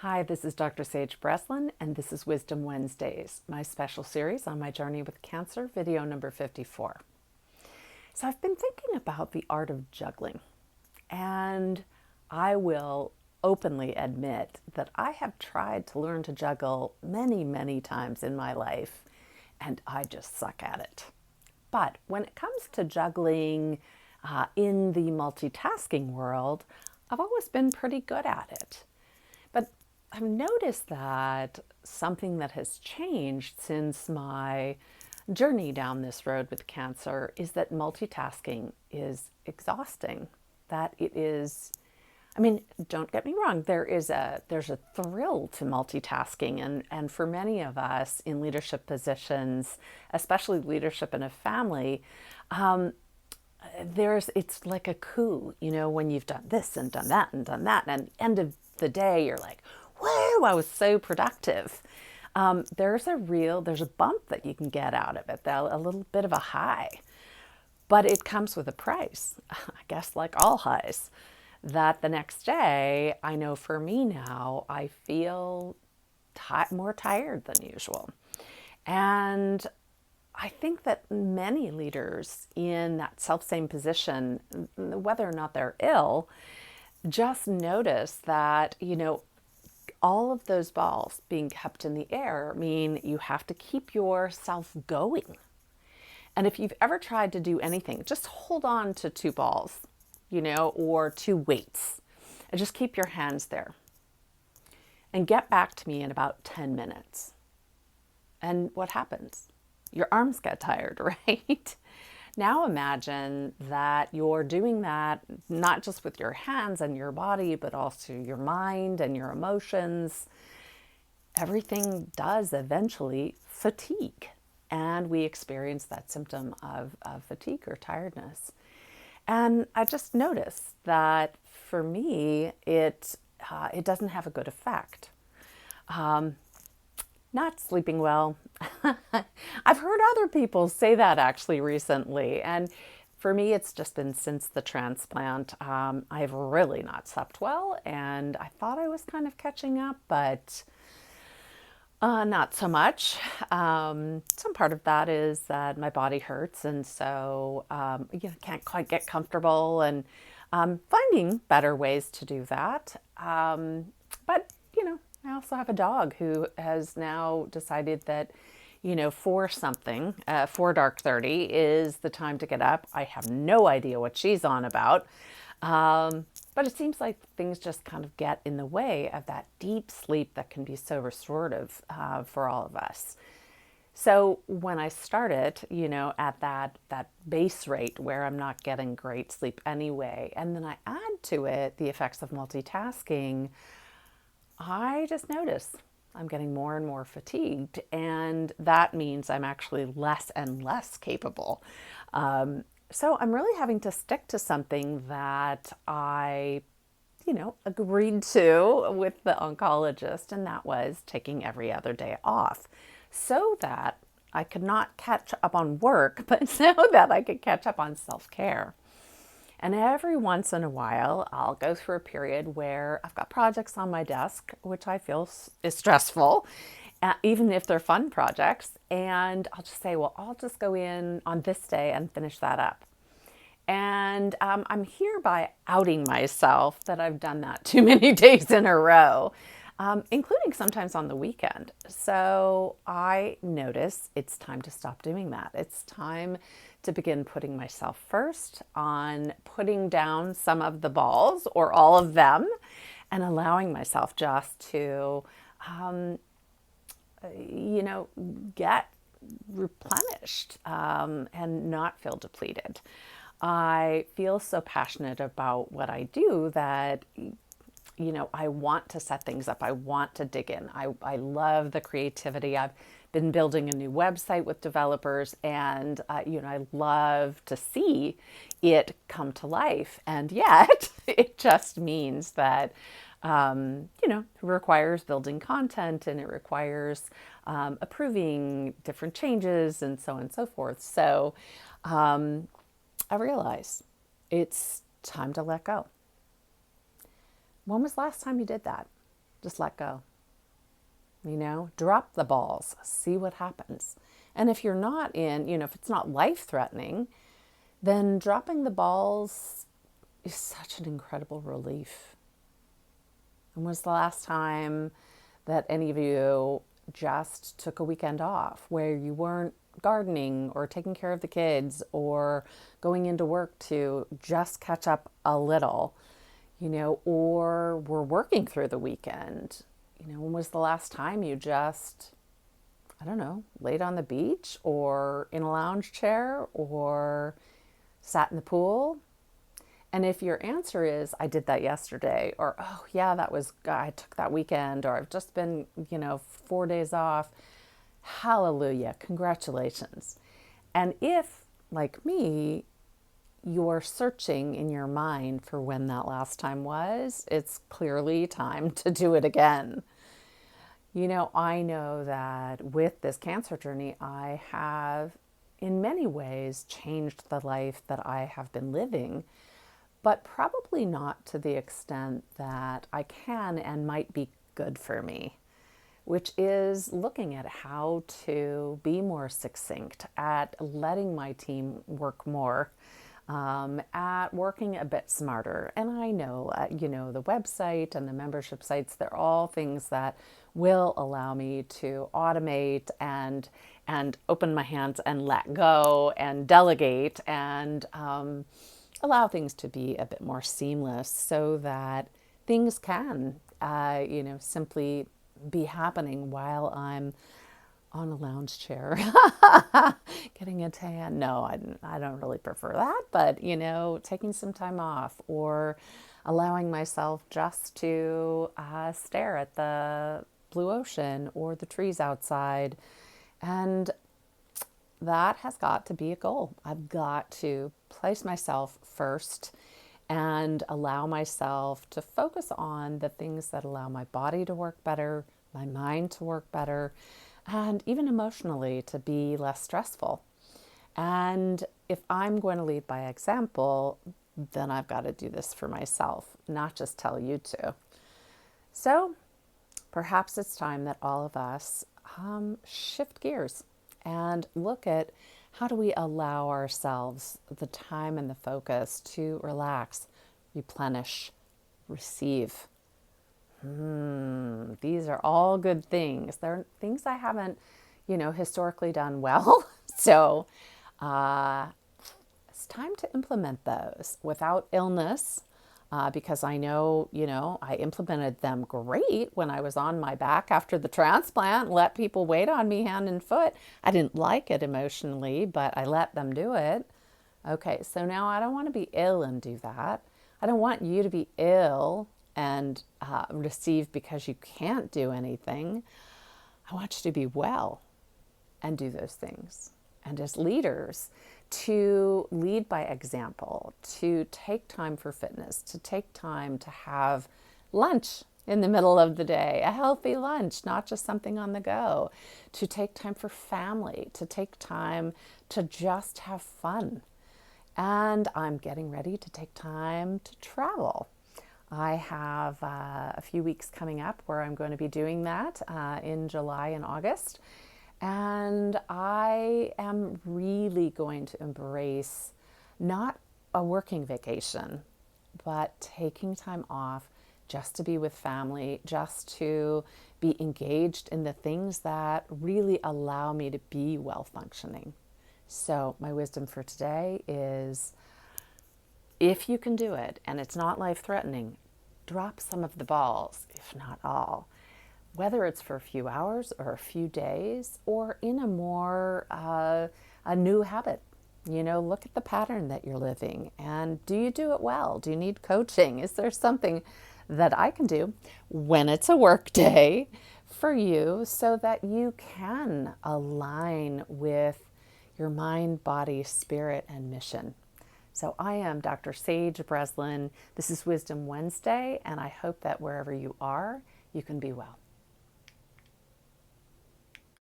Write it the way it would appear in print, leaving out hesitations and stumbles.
Hi, this is Dr. Sage Breslin, and this is Wisdom Wednesdays, my special series on my journey with cancer, video number 54. So, I've been thinking about the art of juggling, and I will openly admit that I have tried to learn to juggle many, many times in my life, and I just suck at it. But when it comes to juggling in the multitasking world, I've always been pretty good at it. But I've noticed that something that has changed since my journey down this road with cancer is that multitasking is exhausting. That it is, I mean, don't get me wrong, there's a thrill to multitasking, and for many of us in leadership positions, especially leadership in a family, it's like a coup, when you've done this and done that and done that, and at the end of the day you're like, whoa, I was so productive. There's a bump that you can get out of it, though, a little bit of a high, but it comes with a price. I guess, like all highs, that the next day, I know for me now, I feel more tired than usual. And I think that many leaders in that self-same position, whether or not they're ill, just notice that, all of those balls being kept in the air mean you have to keep yourself going. And if you've ever tried to do anything, just hold on to two balls, or two weights, and just keep your hands there. And get back to me in about 10 minutes. And what happens? Your arms get tired, right? Now imagine that you're doing that not just with your hands and your body, but also your mind and your emotions. Everything does eventually fatigue, and we experience that symptom of fatigue or tiredness. And I just noticed that for me, it doesn't have a good effect. Not sleeping well. I've heard other people say that actually recently. And for me, it's just been since the transplant. I've really not slept well, and I thought I was kind of catching up, but not so much. Some part of that is that my body hurts, and so can't quite get comfortable, and finding better ways to do that. But I also have a dog who has now decided that, for dark 30 is the time to get up. I have no idea what she's on about. But it seems like things just kind of get in the way of that deep sleep that can be so restorative for all of us. So when I started, at that base rate where I'm not getting great sleep anyway, and then I add to it the effects of multitasking, I just notice I'm getting more and more fatigued, and that means I'm actually less and less capable. So I'm really having to stick to something that I, agreed to with the oncologist, and that was taking every other day off so that I could not catch up on work, but so that I could catch up on self-care. And every once in a while, I'll go through a period where I've got projects on my desk, which I feel is stressful, even if they're fun projects. And I'll just say, well, I'll just go in on this day and finish that up. And I'm hereby outing myself that I've done that too many days in a row, including sometimes on the weekend. So I notice it's time to stop doing that. It's time to begin putting myself first on putting down some of the balls or all of them, and allowing myself just to, get replenished and not feel depleted. I feel so passionate about what I do that, I want to set things up. I want to dig in. I love the creativity. I've been building a new website with developers, and, I love to see it come to life. And yet it just means that, it requires building content, and it requires approving different changes and so on and so forth. So I realize it's time to let go. When was the last time you did that? Just let go. Drop the balls, see what happens. And if you're not if it's not life threatening, then dropping the balls is such an incredible relief. When was the last time that any of you just took a weekend off where you weren't gardening or taking care of the kids or going into work to just catch up a little, or were working through the weekend? When was the last time you just, I don't know, laid on the beach or in a lounge chair or sat in the pool? And if your answer is, I did that yesterday, or, oh yeah, I took that weekend, or I've just been, 4 days off, hallelujah, congratulations. And if, like me, you're searching in your mind for when that last time was, it's clearly time to do it again. I know that with this cancer journey, I have, in many ways, changed the life that I have been living, but probably not to the extent that I can and might be good for me, which is looking at how to be more succinct, at letting my team work more, at working a bit smarter. And I know, the website and the membership sites, they're all things that will allow me to automate and open my hands and let go and delegate and allow things to be a bit more seamless so that things can, simply be happening while I'm on a lounge chair getting a tan. No, I don't really prefer that, but, taking some time off or allowing myself just to stare at the blue ocean or the trees outside. And that has got to be a goal. I've got to place myself first and allow myself to focus on the things that allow my body to work better, my mind to work better, and even emotionally to be less stressful. And if I'm going to lead by example, then I've got to do this for myself, not just tell you to. So perhaps it's time that all of us shift gears and look at how do we allow ourselves the time and the focus to relax, replenish, receive. These are all good things. They're things I haven't, historically done well. So it's time to implement those without illness. Because I know, I implemented them great when I was on my back after the transplant, let people wait on me hand and foot. I didn't like it emotionally, but I let them do it. Okay, so now I don't want to be ill and do that. I don't want you to be ill and receive because you can't do anything. I want you to be well and do those things. And as leaders, to lead by example, to take time for fitness, to take time to have lunch in the middle of the day, a healthy lunch, not just something on the go, to take time for family, to take time to just have fun. And I'm getting ready to take time to travel. I have a few weeks coming up where I'm going to be doing that in July and August. And I am really going to embrace not a working vacation, but taking time off just to be with family, just to be engaged in the things that really allow me to be well functioning. So my wisdom for today is, if you can do it and it's not life-threatening, drop some of the balls, if not all. Whether it's for a few hours or a few days or in a more, a new habit. Look at the pattern that you're living and do you do it well? Do you need coaching? Is there something that I can do when it's a work day for you so that you can align with your mind, body, spirit, and mission? So I am Dr. Sage Breslin. This is Wisdom Wednesday, and I hope that wherever you are, you can be well.